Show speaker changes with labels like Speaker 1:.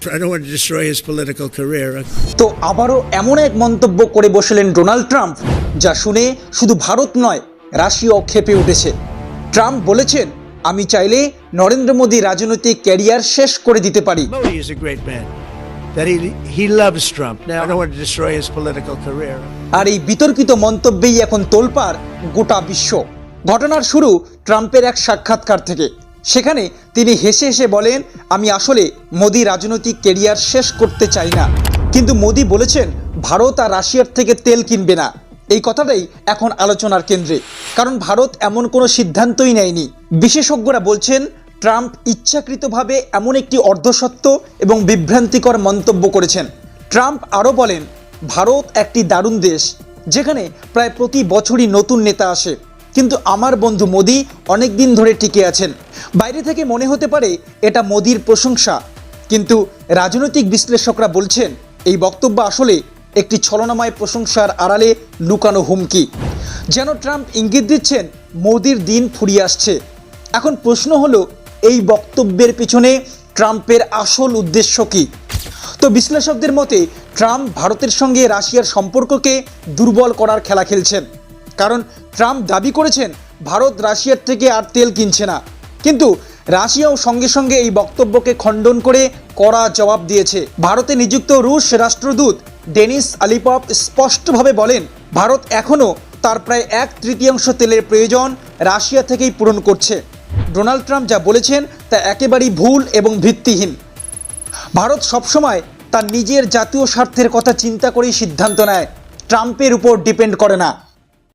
Speaker 1: I don't want to destroy his political career.
Speaker 2: তো আবারও এমন এক মন্তব্য করে বসলেন ডোনাল্ড ট্রাম্প, যা শুনে শুধু ভারত নয়, রাশিয়াও ক্ষেপে উঠেছে। ট্রাম্প বলেছেন, আমি চাইলে নরেন্দ্র মোদী রাজনৈতিক ক্যারিয়ার শেষ করে দিতে পারি।
Speaker 1: Modi is a great man. That he loves Trump. Now I don't want to destroy his political career.
Speaker 2: আর এই বিতর্কিত মন্তব্যেই এখন তোলপাড় গোটা বিশ্ব। ঘটনার শুরু ট্রাম্পের এক সাক্ষাৎকার থেকে। সেখানে তিনি হেসে হেসে বলেন, আমি আসলে মোদী রাজনৈতিক ক্যারিয়ার শেষ করতে চাই না, কিন্তু মোদী বলেছেন ভারত আর রাশিয়ার থেকে তেল কিনবে না। এই কথাটাই এখন আলোচনার কেন্দ্রে, কারণ ভারত এমন কোনো সিদ্ধান্তই নেয়নি। বিশেষজ্ঞরা বলছেন ট্রাম্প ইচ্ছাকৃতভাবে এমন একটি অর্ধসত্য এবং বিভ্রান্তিকর মন্তব্য করেছেন। ট্রাম্প আরও বলেন, ভারত একটি দারুণ দেশ, যেখানে প্রায় প্রতি বছরই নতুন নেতা আসে, কিন্তু আমার বন্ধু মোদী অনেক দিন ধরে টিকে আছেন। বাইরে থেকে মনে হতে পারে এটা মোদীর প্রশংসা, কিন্তু রাজনৈতিক বিশ্লেষকরা বলছেন এই বক্তব্য আসলে একটি ছলনাময় প্রশংসার আড়ালে লুকানো হুমকি। যেন ট্রাম্প ইঙ্গিত দিচ্ছেন মোদীর দিন ফুরিয়ে আসছে। এখন প্রশ্ন হলো, এই বক্তব্যের পিছনে ট্রাম্পের আসল উদ্দেশ্য কী? তো বিশ্লেষকদের মতে ট্রাম্প ভারতের সঙ্গে রাশিয়ার সম্পর্ককে দুর্বল করার খেলা খেলছেন। কারণ ট্রাম্প দাবি করেছেন ভারত রাশিয়ার থেকে আর তেল কিনছে না, কিন্তু রাশিয়াও সঙ্গে সঙ্গে এই বক্তব্যকে খণ্ডন করে কড়া জবাব দিয়েছে। ভারতে নিযুক্ত রুশ রাষ্ট্রদূত ডেনিস আলিপভ স্পষ্টভাবে বলেন, ভারত এখনও তার প্রায় 1/3 তেলের প্রয়োজন রাশিয়া থেকেই পূরণ করছে। ডোনাল্ড ট্রাম্প যা বলেছেন তা একেবারেই ভুল এবং ভিত্তিহীন। ভারত সবসময় তার নিজের জাতীয় স্বার্থের কথা চিন্তা করেই সিদ্ধান্ত নেয়, ট্রাম্পের উপর ডিপেন্ড করে না।